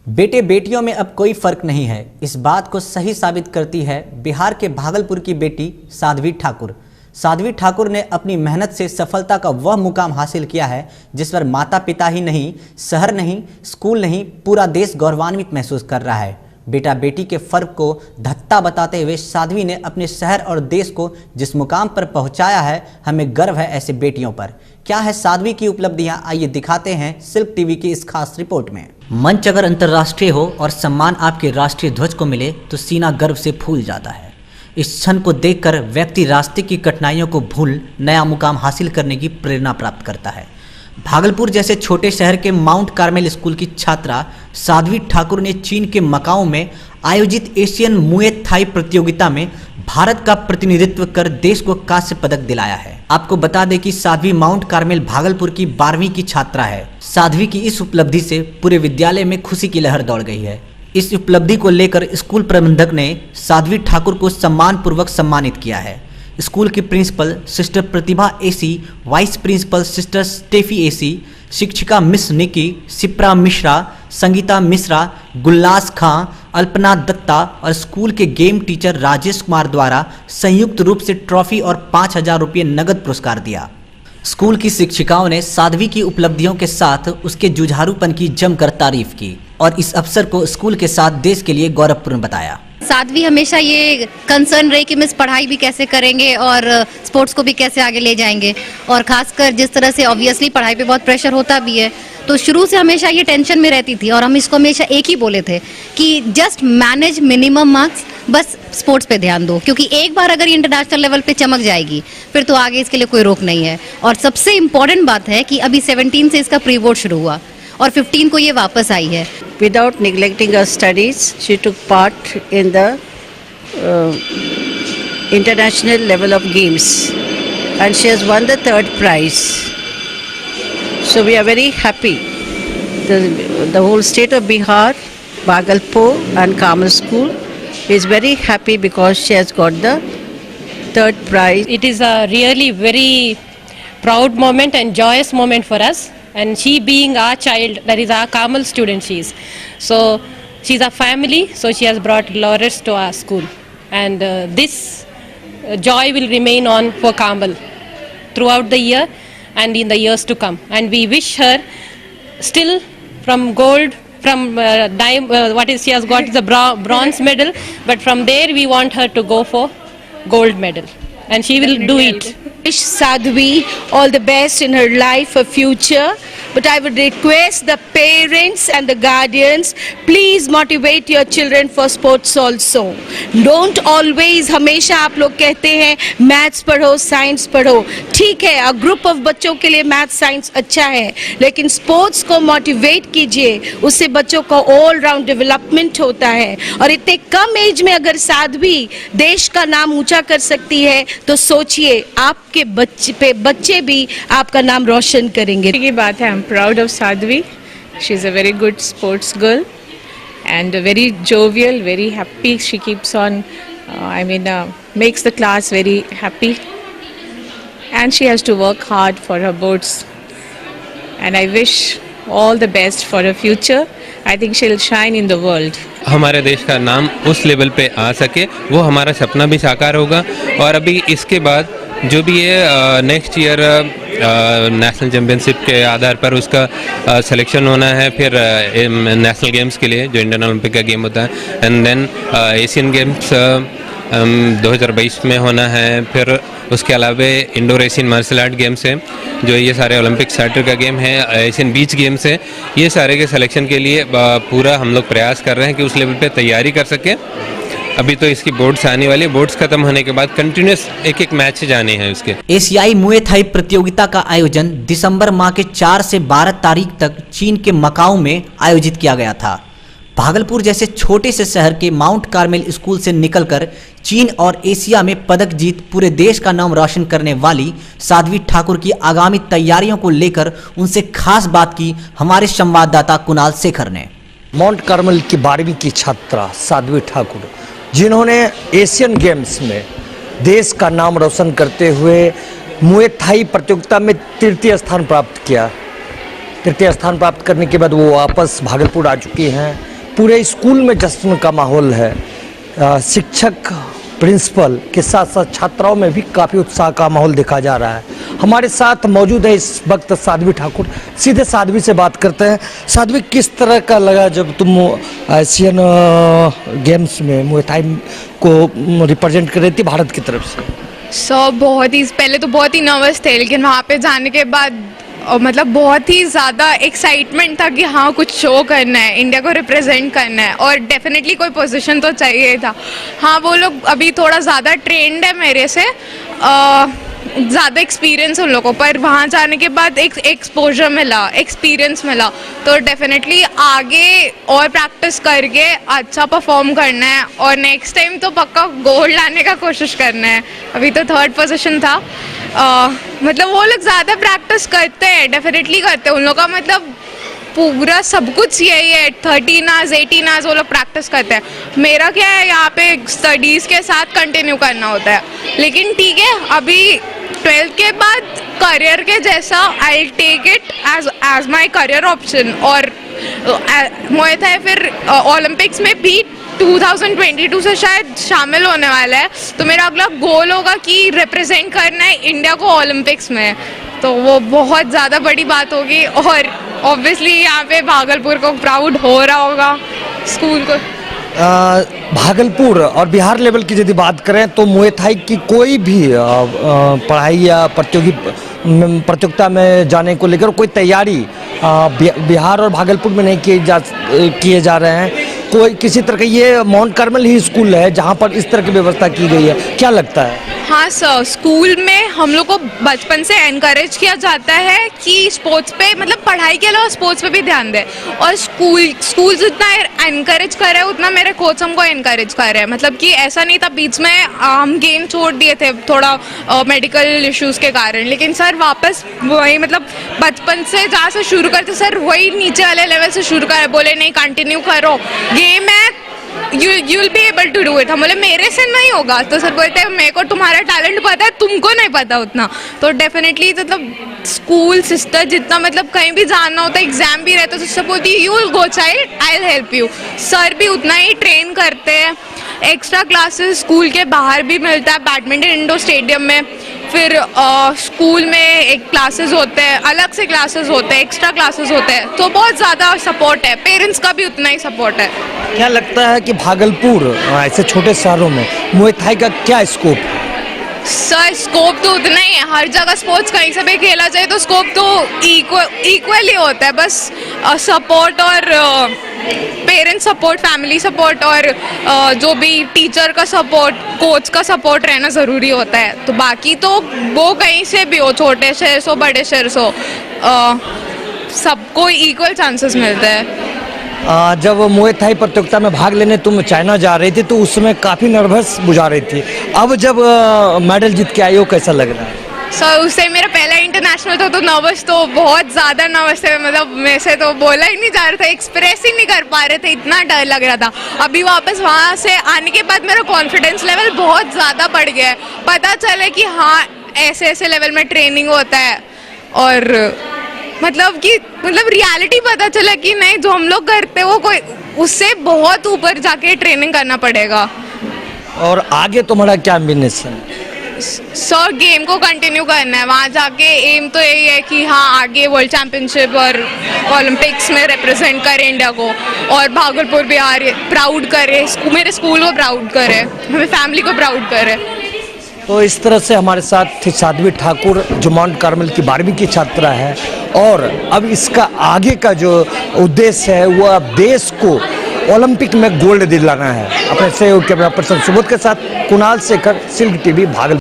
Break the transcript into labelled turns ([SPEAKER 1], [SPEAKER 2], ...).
[SPEAKER 1] बेटे बेटियों में अब कोई फर्क नहीं है। इस बात को सही साबित करती है बिहार के भागलपुर की बेटी साध्वी ठाकुर। साध्वी ठाकुर ने अपनी मेहनत से सफलता का वह मुकाम हासिल किया है जिस पर माता पिता ही नहीं, शहर नहीं, स्कूल नहीं, पूरा देश गौरवान्वित महसूस कर रहा है। बेटा बेटी के फर्क को धत्ता बताते हुए साध्वी ने अपने शहर और देश को जिस मुकाम पर पहुंचाया है, हमें गर्व है ऐसे बेटियों पर। क्या है साध्वी की उपलब्धियां, आइए दिखाते हैं सिल्क टीवी की इस खास रिपोर्ट में। मंच अगर अंतर्राष्ट्रीय हो और सम्मान आपके राष्ट्रीय ध्वज को मिले तो सीना गर्व से फूल जाता है। इस क्षण को देखकर व्यक्ति रास्ते की कठिनाइयों को भूल नया मुकाम हासिल करने की प्रेरणा प्राप्त करता है। भागलपुर जैसे छोटे शहर के माउंट कार्मेल स्कूल की छात्रा साध्वी ठाकुर ने चीन के मकाओ में आयोजित एशियन मुए थाई प्रतियोगिता में भारत का प्रतिनिधित्व कर देश को कांस्य पदक दिलाया है। आपको बता दें कि साध्वी माउंट कार्मेल भागलपुर की 12वीं की छात्रा है। साध्वी की इस उपलब्धि से पूरे विद्यालय में खुशी की लहर दौड़ गई है। इस उपलब्धि को लेकर स्कूल प्रबंधक ने साध्वी ठाकुर को सम्मानपूर्वक सम्मानित किया है। स्कूल की principal sister Pratibha AC, vice principal sister Stephy AC, शिक्षिका मिस निकी, शिप्रा मिश्रा, संगीता मिश्रा, गुलनाज खां, अल्पना दत्ता और स्कूल के गेम टीचर राजेश कुमार द्वारा संयुक्त रूप से ट्रॉफी और 5,000 रुपये नगद पुरस्कार दिया। स्कूल की शिक्षिकाओं ने साध्वी की उपलब्धियों के साथ उसके जुझारूपन की जमकर तारीफ की और इस अवसर को स्कूल के साथ देश के लिए गौरवपूर्ण बताया।
[SPEAKER 2] साध्वी हमेशा ये कंसर्न रही कि मिस पढ़ाई भी कैसे करेंगे और स्पोर्ट्स को भी कैसे आगे ले जाएंगे, और खासकर जिस तरह से ऑब्वियसली पढ़ाई पे बहुत प्रेशर होता भी है, तो शुरू से हमेशा ये टेंशन में रहती थी। और हम इसको हमेशा एक ही बोले थे कि जस्ट मैनेज मिनिमम मार्क्स, बस स्पोर्ट्स पे ध्यान दो, क्योंकि एक बार अगर ये इंटरनेशनल लेवल पे चमक जाएगी फिर तो आगे इसके लिए कोई रोक नहीं है। और सबसे इम्पोर्टेंट बात है कि अभी 17 से इसका प्री बोर्ड शुरू हुआ और 15 को ये वापस आई है।
[SPEAKER 3] Without neglecting her studies, she took part in the international level of games and she has won the 3rd prize. So we are very happy. The whole state of Bihar, Bhagalpur and Carmel School is very happy because she has got the 3rd prize.
[SPEAKER 4] It is a really very proud moment and joyous moment for us. And she being our child, that is our Carmel student she is. So she's a family, so she has brought laurels to our school. And this joy will remain on for Carmel throughout the year and in the years to come. And we wish her still from gold, from she has got the bronze medal, but from there we want her to go for gold medal. And she will do it.
[SPEAKER 5] Wish Saadhvi all the best in her life, her future. But I would request the parents and the guardians, please motivate your children for sports also. Don't always, हमेशा आप लोग कहते हैं maths पढ़ो, science पढ़ो, ठीक है, group of बच्चों के लिए मैथ्स साइंस अच्छा है, लेकिन स्पोर्ट्स को मोटिवेट कीजिए, उससे बच्चों का ऑल राउंड डेवलपमेंट होता है। और इतने कम एज में अगर साध्वी देश का नाम ऊंचा कर सकती है तो सोचिए आपके बच्चे भी आपका नाम रोशन करेंगे।
[SPEAKER 6] की बात है, proud of Saadhvi. She's a very good sports girl and very jovial, very happy. She keeps on, makes the class very happy. And she has to work hard for her boards. And I wish all the best for her future. I think she'll shine in the world.
[SPEAKER 7] हमारे देश का नाम उस level पे आ सके, वो हमारा सपना भी साकार होगा। और अभी इसके बाद जो भी है नेक्स्ट ईयर नेशनल चैम्पियनशिप के आधार पर उसका सिलेक्शन होना है, फिर नेशनल गेम्स के लिए जो इंडियन ओलंपिक का गेम होता है, एंड देन एशियन गेम्स 2022 में होना है। फिर उसके अलावा indoor Asian martial art games है, जो ये सारे ओलंपिक चार्टर का गेम है, एशियन बीच गेम्स है, ये सारे के सिलेक्शन के लिए पूरा हम लोग प्रयास कर रहे हैं कि उस लेवल पे तैयारी कर सकें। अभी तो इसकी बोर्ड्स आने वाली है, बोर्ड्स खत्म होने के बाद कंटिन्यूस एक मैच जाने हैं उसके।
[SPEAKER 1] एशियाई मुए थाई प्रतियोगिता का आयोजन दिसंबर माह के 4 से 12 तारीख तक चीन के मकाओ में आयोजित किया गया था। भागलपुर जैसे छोटे से शहर के माउंट कार्मेल स्कूल से निकलकर चीन और एशिया में पदक जीत पूरे देश का नाम रोशन करने वाली साध्वी ठाकुर की आगामी तैयारियों को लेकर उनसे खास बात की हमारे संवाददाता कुणाल शेखर ने।
[SPEAKER 8] माउंट कार्मेल की 12वीं की छात्रा साध्वी ठाकुर, जिन्होंने एशियन गेम्स में देश का नाम रोशन करते हुए मुए थाई प्रतियोगिता में तृतीय स्थान प्राप्त किया। तृतीय स्थान प्राप्त करने के बाद वो वापस भागलपुर आ चुकी हैं। पूरे स्कूल में जश्न का माहौल है। शिक्षक, प्रिंसिपल के साथ साथ छात्राओं में भी काफ़ी उत्साह का माहौल देखा जा रहा है। हमारे साथ मौजूद है इस वक्त साध्वी ठाकुर। सीधे साध्वी से बात करते हैं। साध्वी, किस तरह का लगा जब तुम एशियन गेम्स में मुए थाई को रिप्रेजेंट कर रही थी भारत की तरफ से?
[SPEAKER 9] बहुत ही पहले तो बहुत ही नर्वस थे, लेकिन वहाँ पे जाने के बाद मतलब बहुत ही ज़्यादा एक्साइटमेंट था कि हाँ कुछ शो करना है, इंडिया को रिप्रेजेंट करना है और डेफिनेटली कोई पोजीशन तो चाहिए था। हाँ, वो लोग अभी थोड़ा ज़्यादा ट्रेंड है मेरे से, ज़्यादा एक्सपीरियंस उन लोगों पर, वहाँ जाने के बाद एक एक्सपोजर मिला, एक्सपीरियंस मिला, तो डेफिनेटली आगे और प्रैक्टिस करके अच्छा परफॉर्म करना है और नेक्स्ट टाइम तो पक्का गोल्ड लाने का कोशिश करना है। अभी तो 3rd पोजीशन था। मतलब वो लोग ज़्यादा प्रैक्टिस करते हैं, डेफिनेटली करते हैं, उन लोगों का मतलब पूरा सब कुछ यही है, 13 आवर्स 18 आवर्स वो लोग प्रैक्टिस करते हैं। मेरा क्या है, यहाँ पे स्टडीज़ के साथ कंटिन्यू करना होता है, लेकिन ठीक है, अभी 12th के बाद करियर के जैसा I take it as my career option. और मुए थाई फिर ओलंपिक्स में भी 2022 से शायद शामिल होने वाला है, तो मेरा अगला गोल होगा कि रिप्रेजेंट करना है इंडिया को ओलंपिक्स में, तो वो बहुत ज़्यादा बड़ी बात होगी और ऑब्वियसली यहाँ पे भागलपुर को प्राउड हो रहा होगा, स्कूल को।
[SPEAKER 8] भागलपुर और बिहार लेवल की यदि बात करें तो मुए थाई की कोई भी पढ़ाई या प्रतियोगिता में जाने को लेकर कोई तैयारी बिहार और भागलपुर में नहीं किए जा रहे हैं। कोई किसी तरह का, ये माउंट कार्मेल ही स्कूल है जहाँ पर इस तरह की व्यवस्था की गई है, क्या लगता है?
[SPEAKER 9] हाँ सर, स्कूल में हम लोग को बचपन से एनकरेज किया जाता है कि स्पोर्ट्स पे, मतलब पढ़ाई के अलावा स्पोर्ट्स पे भी ध्यान दें, और स्कूल जितना एनकरेज कर रहे हैं उतना मेरे कोच हमको एनकरेज कर रहे हैं। मतलब कि ऐसा नहीं था बीच में हम गेम छोड़ दिए थे थोड़ा मेडिकल इश्यूज़ के कारण, लेकिन सर वापस वही, मतलब बचपन से जहाँ से शुरू करते सर वही नीचे वाले लेवल से शुरू करे, बोले नहीं कंटिन्यू करो, गेम है, you will be able to do it। हम बोले मेरे से नहीं होगा, तो सर बोलते हैं मेरे को तुम्हारा टैलेंट पता है, तुमको नहीं पता उतना। तो डेफिनेटली मतलब स्कूल सिस्टर जितना, मतलब कहीं भी जाना होता है, एग्जाम भी रहता है, तो सब बोलती है you will go child, I will help you. Sir भी उतना ही ट्रेन करते हैं। एक्स्ट्रा क्लासेस स्कूल के बाहर भी मिलता है, बैडमिंटन इंडोर स्टेडियम में, फिर स्कूल में एक क्लासेस होते हैं, अलग से क्लासेस होते हैं, एक्स्ट्रा क्लासेस होते हैं, तो बहुत ज़्यादा सपोर्ट है, पेरेंट्स का भी उतना ही सपोर्ट है।
[SPEAKER 8] क्या लगता है कि भागलपुर ऐसे छोटे शहरों में मुए थाई का क्या स्कोप है?
[SPEAKER 9] सर स्कोप तो उतना ही है, हर जगह स्पोर्ट्स कहीं से भी खेला जाए तो स्कोप तो इक्वली होता है, बस सपोर्ट और पेरेंट्स सपोर्ट, फैमिली सपोर्ट और जो भी टीचर का सपोर्ट, कोच का सपोर्ट रहना ज़रूरी होता है। तो बाकी तो वो कहीं से भी हो, छोटे शहर से बड़े शहर से, सबको इक्वल चांसेस मिलते हैं।
[SPEAKER 8] जब मुए थाई प्रतियोगिता में भाग लेने तुम चाइना जा रही थी तो उस समय काफ़ी नर्वस बुझा रही थी, अब जब मेडल जीत के आई हो कैसा लग रहा है?
[SPEAKER 9] सर उससे मेरा पहला इंटरनेशनल था, तो नर्वस तो बहुत ज़्यादा नर्वस थे, मतलब मेरे से तो बोला ही नहीं जा रहा था, एक्सप्रेस ही नहीं कर पा रहे थे, इतना डर लग रहा था। अभी वापस वहाँ से आने के बाद मेरा कॉन्फिडेंस लेवल बहुत ज़्यादा बढ़ गया है, पता चले कि हाँ ऐसे ऐसे लेवल में ट्रेनिंग होता है, और मतलब रियलिटी पता चला कि नहीं जो हम लोग करते हैं वो कोई उससे बहुत ऊपर जाके ट्रेनिंग करना पड़ेगा।
[SPEAKER 8] और आगे तुम्हारा क्या एम्बिशन?
[SPEAKER 9] सर गेम को कंटिन्यू करना है, वहाँ जाके एम तो यही है कि हाँ आगे वर्ल्ड चैंपियनशिप और ओलंपिक्स में रिप्रेजेंट करे इंडिया को, और भागलपुर बिहार प्राउड करे, मेरे स्कूल को प्राउड करे, हमें फैमिली को प्राउड करे।
[SPEAKER 8] तो इस तरह से हमारे साथ थी साध्वी ठाकुर, जो माउंट कार्मेल की 12वीं की छात्रा है, और अब इसका आगे का जो उद्देश्य है वह देश को ओलंपिक में गोल्ड दिलाना है। अपने सहयोग कैमरा पर्सन सुबोध के साथ कुणाल शेखर, सिल्क टीवी, भागलपुर।